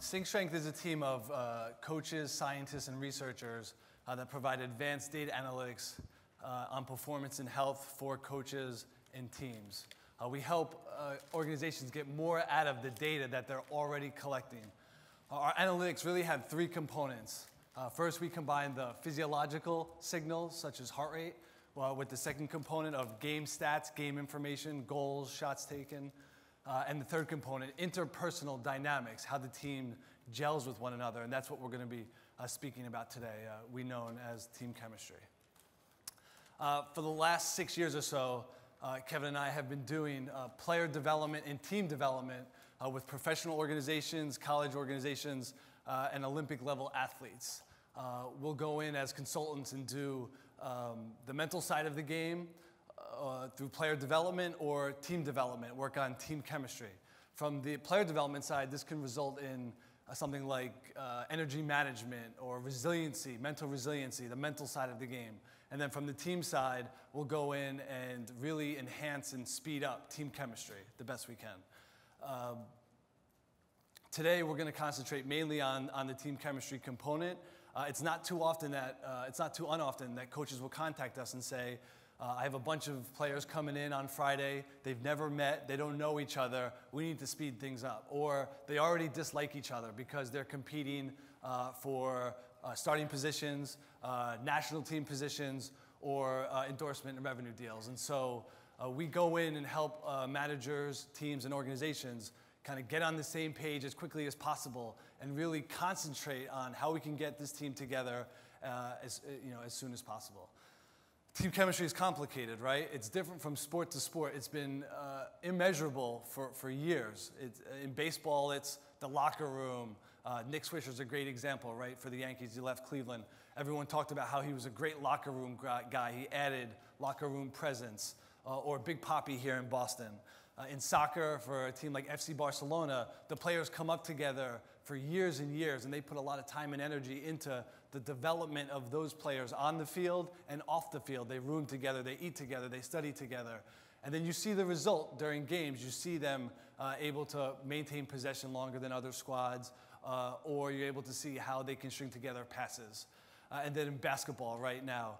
Sync Strength is a team of coaches, scientists, and researchers that provide advanced data analytics on performance and health for coaches and teams. We help organizations get more out of the data that they're already collecting. Our analytics really have three components. First, we combine the physiological signals, such as heart rate, with the second component of game stats, game information, goals, shots taken. And the third component, interpersonal dynamics, how the team gels with one another. And that's what we're going to be speaking about today, we known as team chemistry. For the last 6 years or so, Kevin and I have been doing player development and team development with professional organizations, college organizations, and Olympic level athletes. We'll go in as consultants and do the mental side of the game, through player development or team development, work on team chemistry. From the player development side, this can result in something like energy management or resiliency, mental resiliency, the mental side of the game. And then from the team side, we'll go in and really enhance and speed up team chemistry the best we can. Today, we're going to concentrate mainly on the team chemistry component. It's not too unoften that coaches will contact us and say, I have a bunch of players coming in on Friday. They've never met. They don't know each other. We need to speed things up. Or they already dislike each other because they're competing for starting positions, national team positions, or endorsement and revenue deals. And so we go in and help managers, teams, and organizations kind of get on the same page as quickly as possible and really concentrate on how we can get this team together as soon as possible. Team chemistry is complicated, right? It's different from sport to sport. It's been immeasurable for years. In baseball, it's the locker room. Nick Swisher's a great example, right? For the Yankees, he left Cleveland. Everyone talked about how he was a great locker room guy. He added locker room presence. Or Big Papi here in Boston. In soccer, for a team like FC Barcelona, the players come up together for years and years, and they put a lot of time and energy into the development of those players on the field and off the field. They room together, they eat together, they study together. And then you see the result during games. You see them able to maintain possession longer than other squads, or you're able to see how they can string together passes. And then in basketball right now,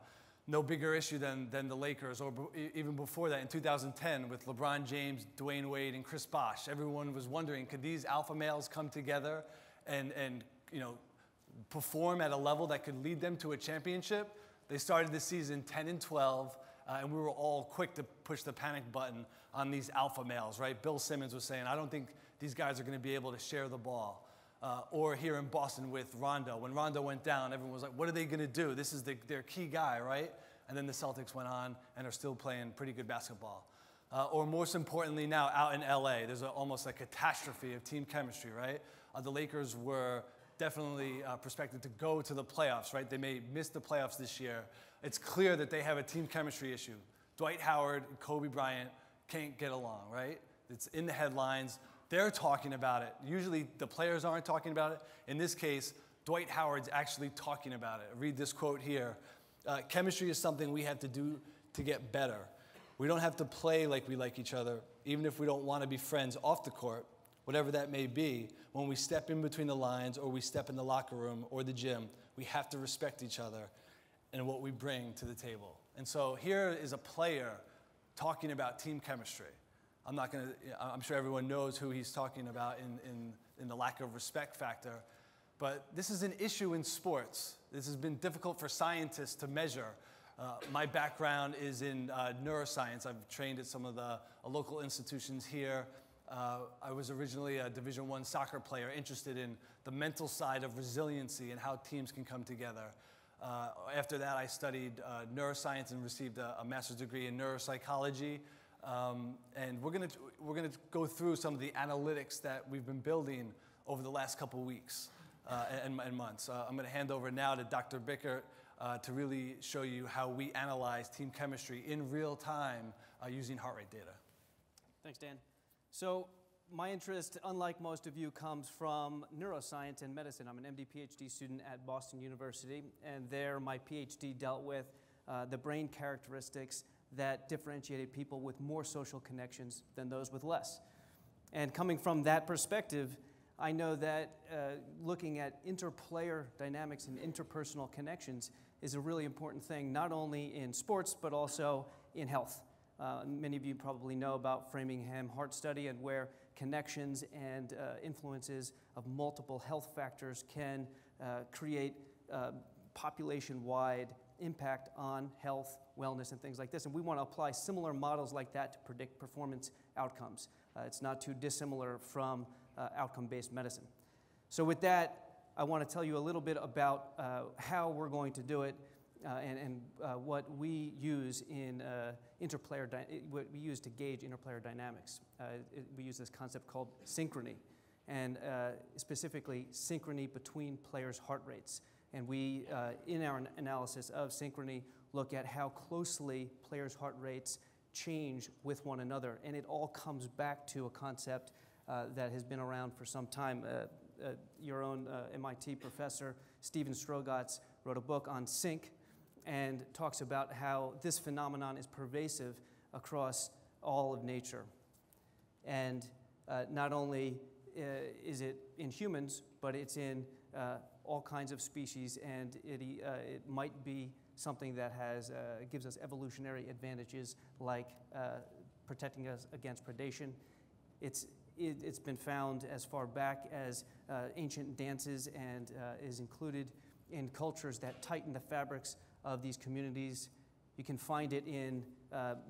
no bigger issue than the Lakers, or even before that in 2010 with LeBron James, Dwayne Wade, and Chris Bosh. Everyone was wondering, could these alpha males come together and perform at a level that could lead them to a championship? They started the season 10-12, and we were all quick to push the panic button on these alpha males, right? Bill Simmons was saying, I don't think these guys are going to be able to share the ball. Or here in Boston with Rondo. When Rondo went down, everyone was like, what are they going to do? This is their key guy, right? And then the Celtics went on and are still playing pretty good basketball. Or most importantly now, out in LA, there's almost a catastrophe of team chemistry, right? The Lakers were definitely prospected to go to the playoffs, right? They may miss the playoffs this year. It's clear that they have a team chemistry issue. Dwight Howard and Kobe Bryant can't get along, right? It's in the headlines. They're talking about it. Usually the players aren't talking about it. In this case, Dwight Howard's actually talking about it. Read this quote here. Chemistry is something we have to do to get better. We don't have to play like we like each other, even if we don't want to be friends off the court, whatever that may be. When we step in between the lines or we step in the locker room or the gym, we have to respect each other and what we bring to the table. And so here is a player talking about team chemistry. I'm sure everyone knows who he's talking about in the lack of respect factor. But this is an issue in sports. This has been difficult for scientists to measure. My background is in neuroscience. I've trained at some of the local institutions here. I was originally a Division I soccer player, interested in the mental side of resiliency and how teams can come together. After that, I studied neuroscience and received a master's degree in neuropsychology. And we're gonna go through some of the analytics that we've been building over the last couple weeks and months. I'm going to hand over now to Dr. Bickert to really show you how we analyze team chemistry in real time using heart rate data. Thanks, Dan. So my interest, unlike most of you, comes from neuroscience and medicine. I'm an MD PhD student at Boston University, and there my PhD dealt with the brain characteristics that differentiated people with more social connections than those with less. And coming from that perspective, I know that looking at interplayer dynamics and interpersonal connections is a really important thing, not only in sports, but also in health. Many of you probably know about Framingham Heart Study and where connections and influences of multiple health factors can create population-wide impact on health, wellness, and things like this. And we want to apply similar models like that to predict performance outcomes. It's not too dissimilar from outcome-based medicine. So with that, I want to tell you a little bit about how we're going to do it and what we use in what we use to gauge interplayer dynamics. We use this concept called synchrony, and specifically synchrony between players' heart rates. And we, in our analysis of synchrony, look at how closely players' heart rates change with one another. And it all comes back to a concept that has been around for some time. Your own MIT professor, Steven Strogatz, wrote a book on sync and talks about how this phenomenon is pervasive across all of nature. And not only is it in humans, but it's in all kinds of species, and it might be something that gives us evolutionary advantages, like protecting us against predation. It's been found as far back as ancient dances, and is included in cultures that tighten the fabrics of these communities. You can find it in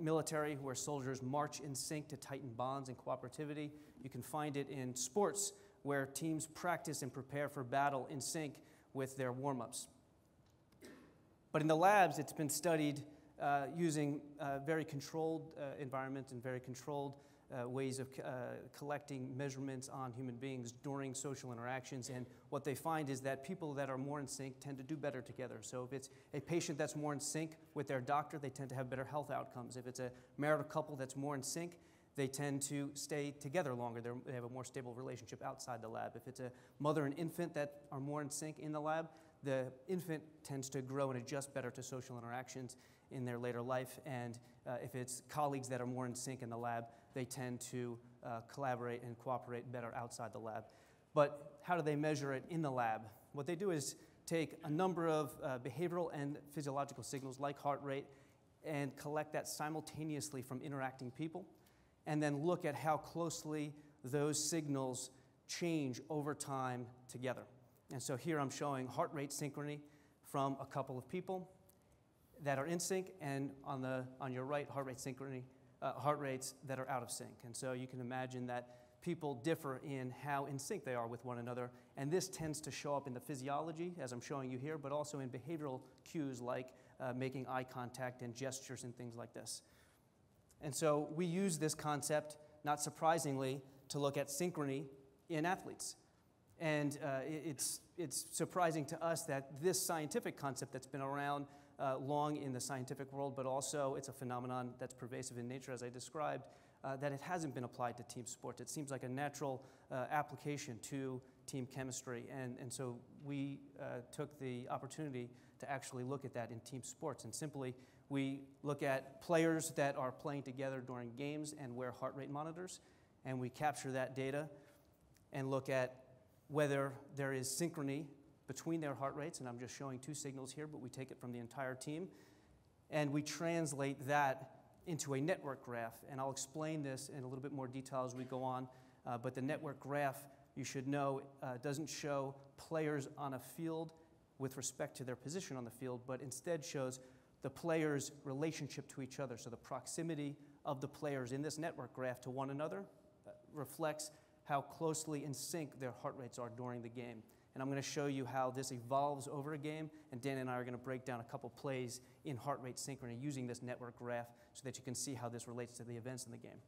military, where soldiers march in sync to tighten bonds and cooperativity. You can find it in sports, where teams practice and prepare for battle in sync with their warm-ups. But in the labs, it's been studied using very controlled environments and very controlled ways of collecting measurements on human beings during social interactions. And what they find is that people that are more in sync tend to do better together. So if it's a patient that's more in sync with their doctor, they tend to have better health outcomes. If it's a marital couple that's more in sync, they tend to stay together longer. They have a more stable relationship outside the lab. If it's a mother and infant that are more in sync in the lab, the infant tends to grow and adjust better to social interactions in their later life. And if it's colleagues that are more in sync in the lab, they tend to collaborate and cooperate better outside the lab. But how do they measure it in the lab? What they do is take a number of behavioral and physiological signals like heart rate and collect that simultaneously from interacting people, and then look at how closely those signals change over time together. And so here I'm showing heart rate synchrony from a couple of people that are in sync, and on your right, heart rate synchrony, heart rates that are out of sync. And so you can imagine that people differ in how in sync they are with one another, and this tends to show up in the physiology, as I'm showing you here, but also in behavioral cues like making eye contact and gestures and things like this. And so we use this concept, not surprisingly, to look at synchrony in athletes. And it's surprising to us that this scientific concept that's been around long in the scientific world, but also it's a phenomenon that's pervasive in nature, as I described, that it hasn't been applied to team sports. It seems like a natural application to team chemistry. And so we took the opportunity to actually look at that in team sports. And simply, we look at players that are playing together during games and wear heart rate monitors, and we capture that data and look at whether there is synchrony between their heart rates, and I'm just showing two signals here, but we take it from the entire team, and we translate that into a network graph. And I'll explain this in a little bit more detail as we go on, but the network graph, you should know, doesn't show players on a field with respect to their position on the field, but instead shows the players' relationship to each other. So the proximity of the players in this network graph to one another reflects how closely in sync their heart rates are during the game. And I'm going to show you how this evolves over a game, and Dan and I are going to break down a couple plays in heart rate synchrony using this network graph so that you can see how this relates to the events in the game.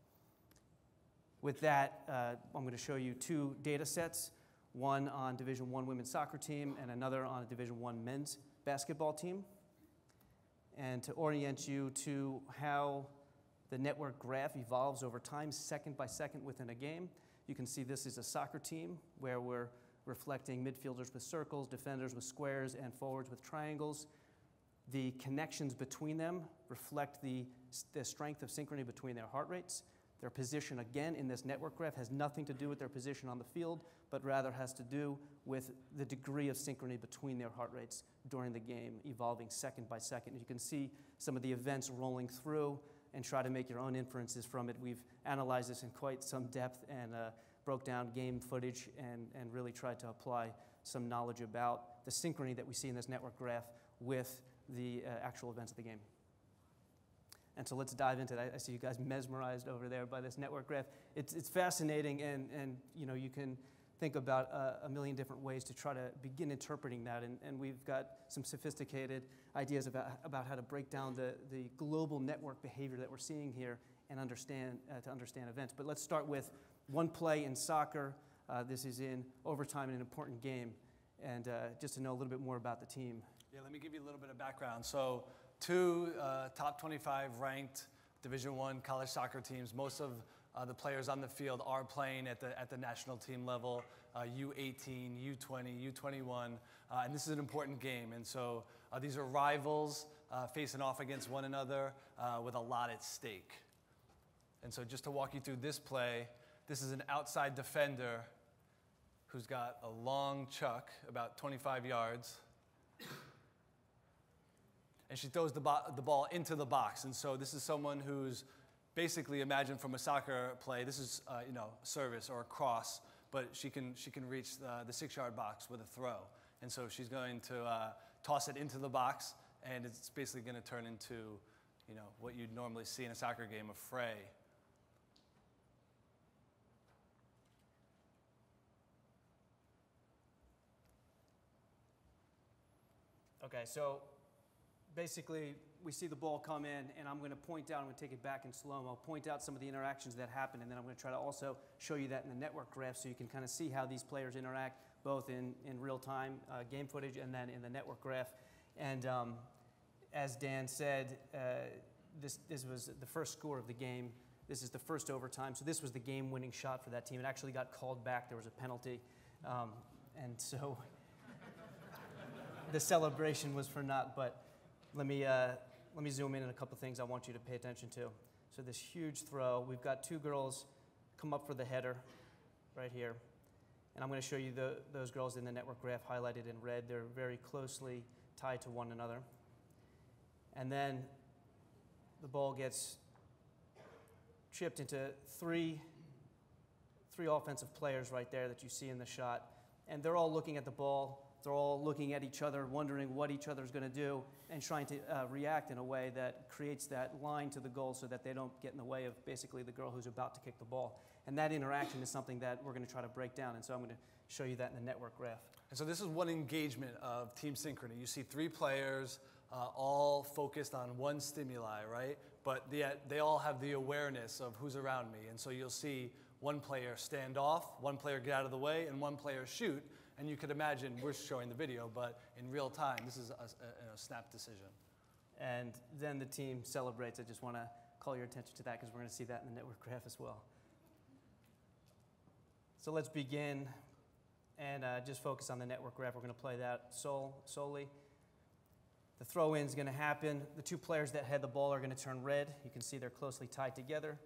With that, I'm going to show you two data sets, one on Division I women's soccer team and another on a Division I men's basketball team. And to orient you to how the network graph evolves over time, second by second within a game, you can see this is a soccer team where we're reflecting midfielders with circles, defenders with squares, and forwards with triangles. The connections between them reflect the strength of synchrony between their heart rates. Their position, again, in this network graph has nothing to do with their position on the field, but rather has to do with the degree of synchrony between their heart rates during the game, evolving second by second. You can see some of the events rolling through and try to make your own inferences from it. We've analyzed this in quite some depth and broke down game footage and really tried to apply some knowledge about the synchrony that we see in this network graph with the actual events of the game. And so let's dive into that. I see you guys mesmerized over there by this network graph. It's fascinating, and you know, you can think about a million different ways to try to begin interpreting that. And we've got some sophisticated ideas about how to break down the global network behavior that we're seeing here and understand events. But let's start with one play in soccer. This is in overtime in an important game, and just to know a little bit more about the team. Yeah, let me give you a little bit of background. So, two top 25 ranked Division I college soccer teams. Most of the players on the field are playing at the national team level, U18, U20, U21, and this is an important game. And so these are rivals facing off against one another with a lot at stake. And so just to walk you through this play, this is an outside defender who's got a long chuck, about 25 yards. And she throws the ball into the box. And so this is someone who's basically, imagine from a soccer play, this is you know, service or a cross, but she can reach the 6-yard box with a throw. And so she's going to toss it into the box, and it's basically going to turn into, you know, what you'd normally see in a soccer game, a fray. Okay, so basically, we see the ball come in, and I'm going to point out, I'm going to take it back in slow-mo, point out some of the interactions that happen, and then I'm going to try to also show you that in the network graph so you can kind of see how these players interact, both in real-time game footage and then in the network graph. And as Dan said, this was the first score of the game. This is the first overtime, so this was the game-winning shot for that team. It actually got called back. There was a penalty, and so the celebration was for naught, but let me zoom in on a couple things I want you to pay attention to. So this huge throw, we've got two girls come up for the header right here. And I'm going to show you those girls in the network graph highlighted in red. They're very closely tied to one another. And then the ball gets chipped into three offensive players right there that you see in the shot. And they're all looking at the ball. They're all looking at each other, wondering what each other's going to do, and trying to react in a way that creates that line to the goal so that they don't get in the way of basically the girl who's about to kick the ball. And that interaction is something that we're going to try to break down, and so I'm going to show you that in the network graph. And so this is one engagement of team synchrony. You see three players all focused on one stimuli, right? But yet they all have the awareness of who's around me. And so you'll see one player stand off, one player get out of the way, and one player shoot. And you could imagine, we're showing the video, but in real time, this is a snap decision. And then the team celebrates. I just want to call your attention to that because we're going to see that in the network graph as well. So let's begin and just focus on the network graph. We're going to play that solely. The throw-in is going to happen. The two players that had the ball are going to turn red. You can see they're closely tied together.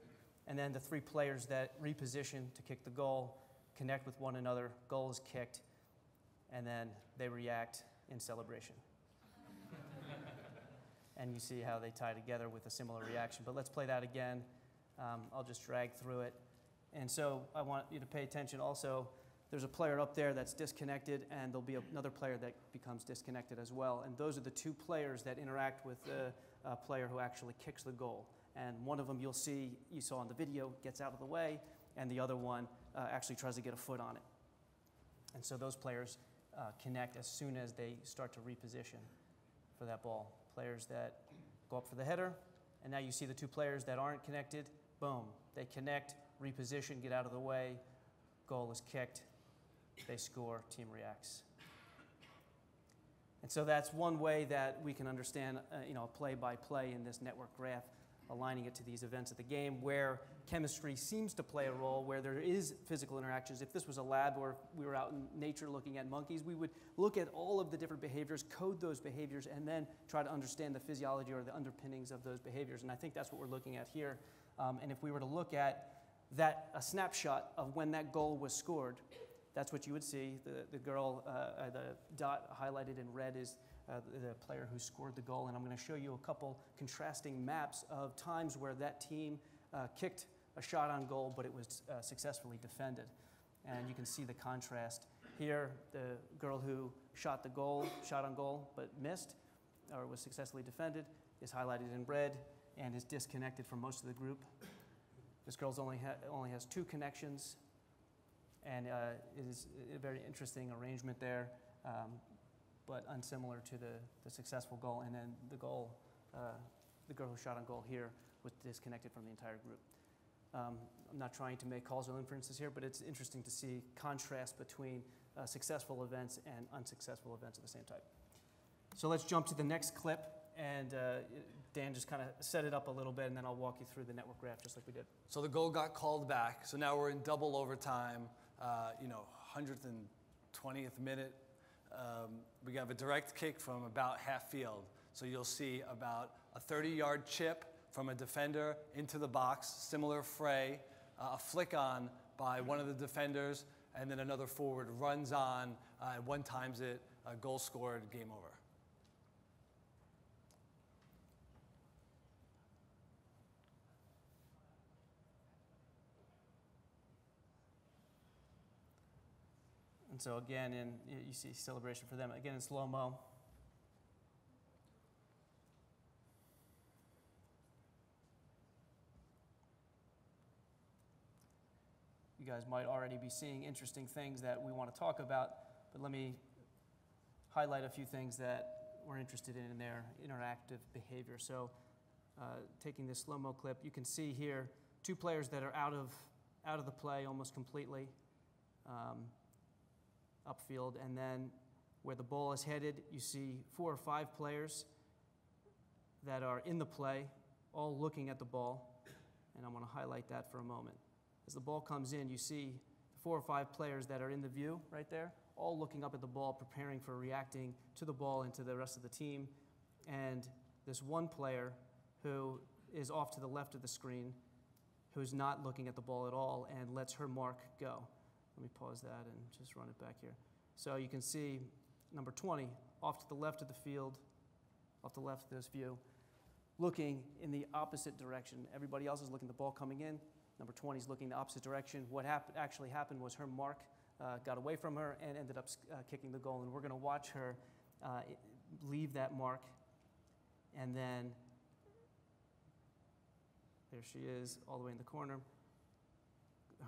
And then the three players that reposition to kick the goal connect with one another. Goal is kicked. And then they react in celebration. And you see how they tie together with a similar reaction. But let's play that again. I'll just drag through it. And so I want you to pay attention also. There's a player up there that's disconnected, and there'll be another player that becomes disconnected as well. And those are the two players that interact with the player who actually kicks the goal. And one of them you saw in the video, gets out of the way, and the other one actually tries to get a foot on it. And so those players connect as soon as they start to reposition for that ball. Players that go up for the header, and now you see the two players that aren't connected. Boom, they connect, reposition, get out of the way, goal is kicked, they score, team reacts. And so that's one way that we can understand play-by-play in this network graph, aligning it to these events of the game where chemistry seems to play a role, where there is physical interactions. If this was a lab or if we were out in nature looking at monkeys, we would look at all of the different behaviors, code those behaviors, and then try to understand the physiology or the underpinnings of those behaviors. And I think that's what we're looking at here And if we were to look at a snapshot of when that goal was scored, that's what you would see. The dot highlighted in red is the player who scored the goal. And I'm going to show you a couple contrasting maps of times where that team kicked a shot on goal, but it was successfully defended. And you can see the contrast. Here, the girl who shot on goal, but missed, or was successfully defended, is highlighted in red and is disconnected from most of the group. This girl only has 2 connections, and it is a very interesting arrangement there, but unsimilar to the successful goal. And then the girl who shot on goal here was disconnected from the entire group. I'm not trying to make causal inferences here, but it's interesting to see contrast between successful events and unsuccessful events of the same type. So let's jump to the next clip, and Dan just kind of set it up a little bit, and then I'll walk you through the network graph just like we did. So the goal got called back. So now we're in double overtime, 120th minute. We have a direct kick from about half field. So you'll see about a 30-yard chip from a defender into the box, similar fray, a flick on by one of the defenders, and then another forward runs on, one times it, goal scored, game over. And so again, you see celebration for them. Again, in slow-mo. You guys might already be seeing interesting things that we want to talk about, but let me highlight a few things that we're interested in their interactive behavior. So taking this slow-mo clip, you can see here 2 players that are out of the play almost completely. Upfield, and then where the ball is headed, you see 4 or 5 players that are in the play, all looking at the ball, and I want to highlight that for a moment. As the ball comes in, you see 4 or 5 players that are in the view right there, all looking up at the ball, preparing for reacting to the ball and to the rest of the team, and this one player who is off to the left of the screen, who's not looking at the ball at all and lets her mark go. Let me pause that and just run it back here. So you can see number 20 off to the left of the field, off the left of this view, looking in the opposite direction. Everybody else is looking at the ball coming in. Number 20 is looking the opposite direction. What actually happened was her mark got away from her and ended up kicking the goal. And we're going to watch her leave that mark. And then there she is all the way in the corner.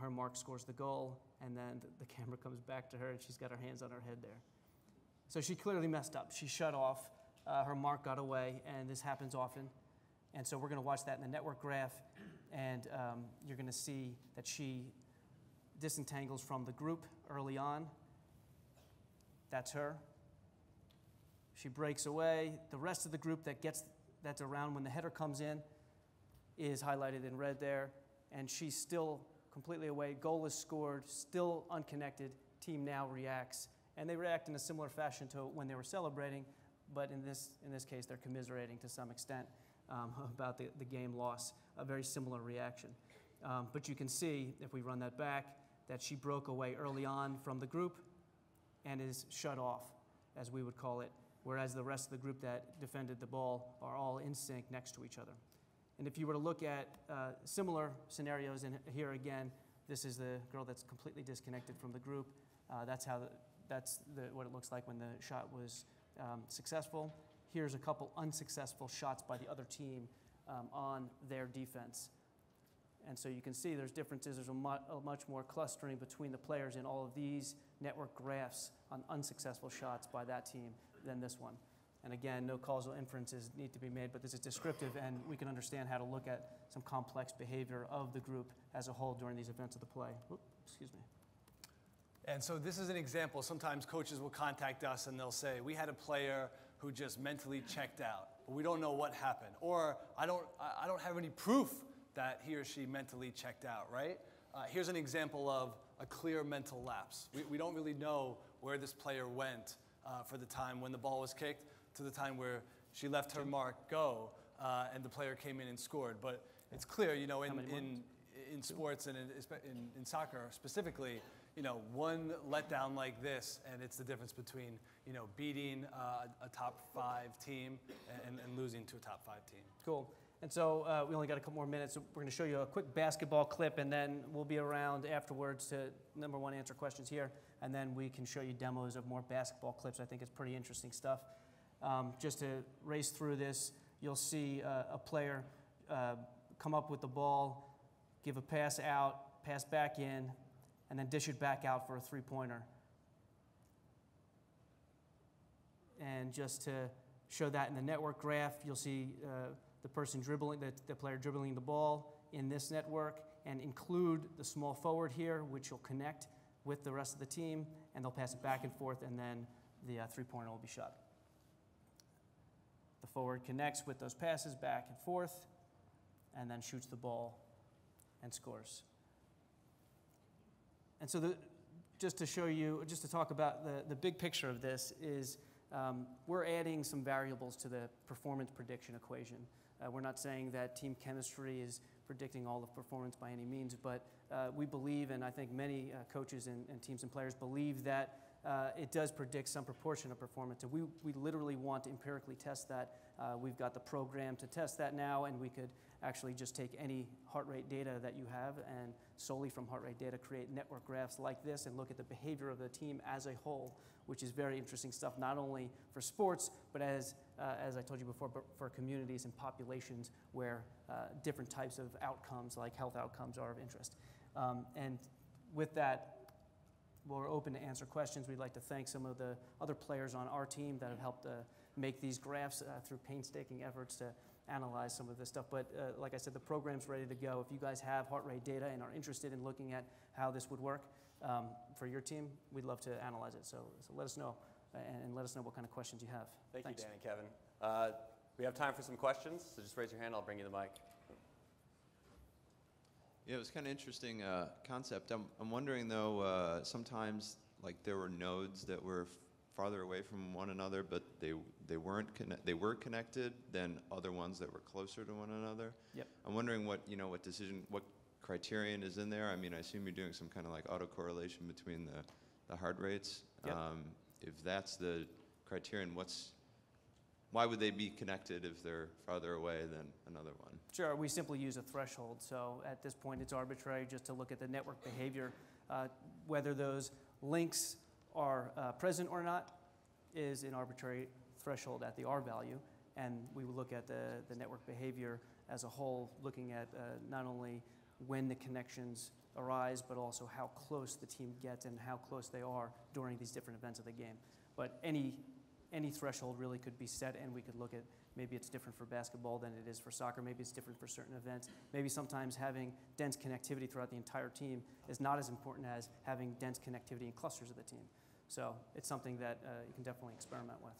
Her mark scores the goal, and then the camera comes back to her, and she's got her hands on her head there. So she clearly messed up. She shut off. Her mark got away, and this happens often. And so we're going to watch that in the network graph, and you're going to see that she disentangles from the group early on. That's her. She breaks away. The rest of the group that's around when the header comes in is highlighted in red there, and she's still completely away. Goal is scored, still unconnected. Team now reacts, and they react in a similar fashion to when they were celebrating, but in this case, they're commiserating to some extent about the game loss. A very similar reaction. But you can see, if we run that back, that she broke away early on from the group and is shut off, as we would call it, whereas the rest of the group that defended the ball are all in sync next to each other. And if you were to look at similar scenarios, and here again, this is the girl that's completely disconnected from the group. That's what it looks like when the shot was successful. Here's a couple unsuccessful shots by the other team on their defense. And so you can see there's differences. There's a much more clustering between the players in all of these network graphs on unsuccessful shots by that team than this one. And again, no causal inferences need to be made, but this is descriptive, and we can understand how to look at some complex behavior of the group as a whole during these events of the play. Oops, excuse me. And so this is an example. Sometimes coaches will contact us and they'll say, we had a player who just mentally checked out, but we don't know what happened. Or I don't have any proof that he or she mentally checked out, right? Here's an example of a clear mental lapse. We don't really know where this player went for the time when the ball was kicked to the time where she left her mark go and the player came in and scored. But it's clear, you know, How many in sports and in soccer specifically, you know, one letdown like this, and it's the difference between, you know, beating a top 5 team and losing to a top 5 team. Cool. And so we only got a couple more minutes. So we're going to show you a quick basketball clip, and then we'll be around afterwards to, number one, answer questions here, and then we can show you demos of more basketball clips. I think it's pretty interesting stuff. Just to race through this, you'll see a player come up with the ball, give a pass out, pass back in, and then dish it back out for a three-pointer. And just to show that in the network graph, you'll see the person dribbling, the player dribbling the ball in this network, and include the small forward here, which will connect with the rest of the team, and they'll pass it back and forth, and then the three-pointer will be shot. The forward connects with those passes back and forth, and then shoots the ball and scores. And so just to show you, just to talk about the big picture of this is we're adding some variables to the performance prediction equation. We're not saying that team chemistry is predicting all of performance by any means, but we believe, and I think many coaches and teams and players believe that it does predict some proportion of performance. And we literally want to empirically test that. We've got the program to test that now, and we could actually just take any heart rate data that you have and solely from heart rate data create network graphs like this and look at the behavior of the team as a whole, which is very interesting stuff, not only for sports, but as I told you before, but for communities and populations where different types of outcomes, like health outcomes, are of interest. And with that, we're open to answer questions. We'd like to thank some of the other players on our team that have helped make these graphs through painstaking efforts to analyze some of this stuff. But like I said, the program's ready to go. If you guys have heart rate data and are interested in looking at how this would work for your team, we'd love to analyze it. So let us know, and let us know what kind of questions you have. Thanks. You, Dan and Kevin. We have time for some questions, so just raise your hand. I'll bring you the mic. Yeah, it was kind of interesting concept. I'm wondering though, sometimes like there were nodes that were farther away from one another, but they were connected than other ones that were closer to one another. Yep. I'm wondering what what criterion is in there. I mean, I assume you're doing some kind of like autocorrelation between the heart rates. Yep. If that's the criterion, why would they be connected if they're farther away than another one? Sure, we simply use a threshold. So at this point, it's arbitrary just to look at the network behavior. Whether those links are present or not is an arbitrary threshold at the R value. And we will look at the network behavior as a whole, looking at not only when the connections arise, but also how close the team gets and how close they are during these different events of the game. But any threshold really could be set, and we could look at maybe it's different for basketball than it is for soccer. Maybe it's different for certain events. Maybe sometimes having dense connectivity throughout the entire team is not as important as having dense connectivity in clusters of the team. So it's something that you can definitely experiment with.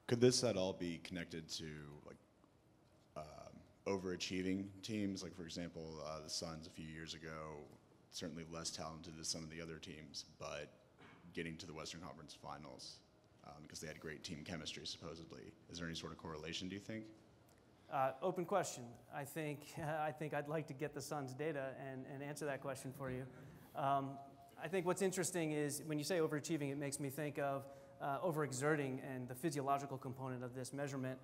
Could this at all be connected to like overachieving teams? Like for example, the Suns a few years ago, certainly less talented than some of the other teams, but getting to the Western Conference Finals because they had great team chemistry, supposedly. Is there any sort of correlation, do you think? Open question. I think I'd like to get the Suns' data and answer that question for you. I think what's interesting is when you say overachieving, it makes me think of overexerting and the physiological component of this measurement.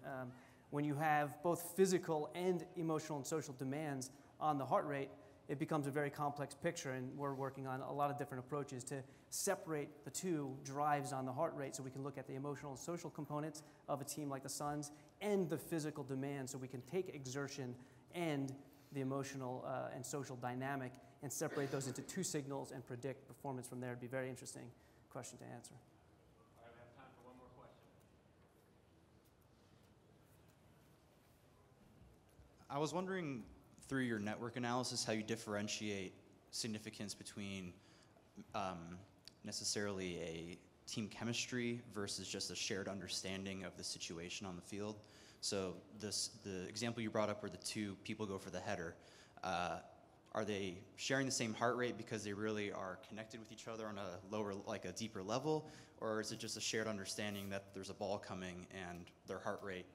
When you have both physical and emotional and social demands on the heart rate, it becomes a very complex picture, and we're working on a lot of different approaches to separate the two drives on the heart rate so we can look at the emotional and social components of a team like the Suns and the physical demands, so we can take exertion and the emotional and social dynamic and separate those into two signals and predict performance from there. It'd be a very interesting question to answer. All right, we have time for one more question. I was wondering, through your network analysis, how you differentiate significance between necessarily a team chemistry versus just a shared understanding of the situation on the field. So the example you brought up where the two people go for the header, Are they sharing the same heart rate because they really are connected with each other on a lower, like a deeper level? Or is it just a shared understanding that there's a ball coming and their heart rate,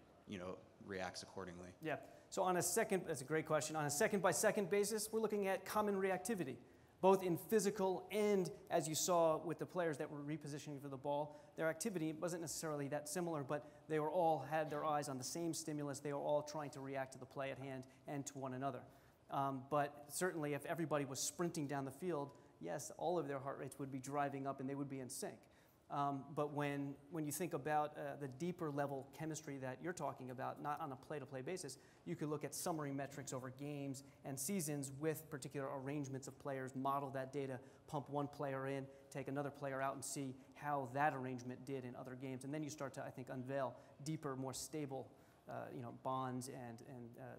reacts accordingly? Yeah. So that's a great question. On a second-by-second basis, we're looking at common reactivity, both in physical and, as you saw with the players that were repositioning for the ball, their activity wasn't necessarily that similar, but they were all had their eyes on the same stimulus. They were all trying to react to the play at hand and to one another. But certainly if everybody was sprinting down the field, yes, all of their heart rates would be driving up and they would be in sync. But when you think about the deeper level chemistry that you're talking about, not on a play-to-play basis, you could look at summary metrics over games and seasons with particular arrangements of players, model that data, pump one player in, take another player out and see how that arrangement did in other games. And then you start to, I think, unveil deeper, more stable bonds and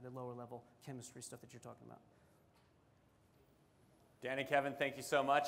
the lower level chemistry stuff that you're talking about. Dan and Kevin, thank you so much.